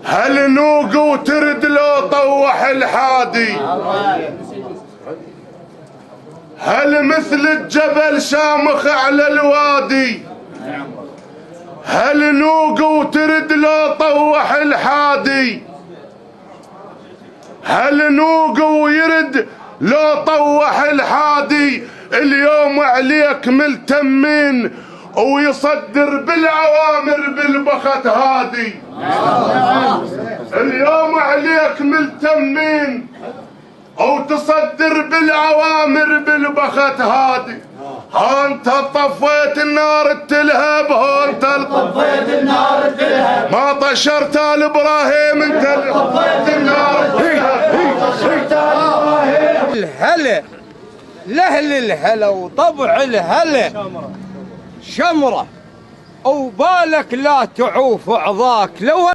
هل نوق وترد لو طوح الحادي؟ هل مثل الجبل شامخ على الوادي؟ هل نوق وترد لو طوح الحادي؟ هل نوق ويرد لو طوح الحادي؟ اليوم عليك ملتمين ويصدر بالعوامر بالبخت هادي. اليوم عليك ملتمين وتصدر بالعوامر بالبخت هادي. ها انت طفيت النار تلهب، ها انت طفيت النار تلهب، ما طشرت ال ابراهيم انت طفيت النار تلهب، ما طشرت ال ابراهيم. الهلا لهل الهلا وطبع الهلا شمره وبالك لا تعوف عضاك لو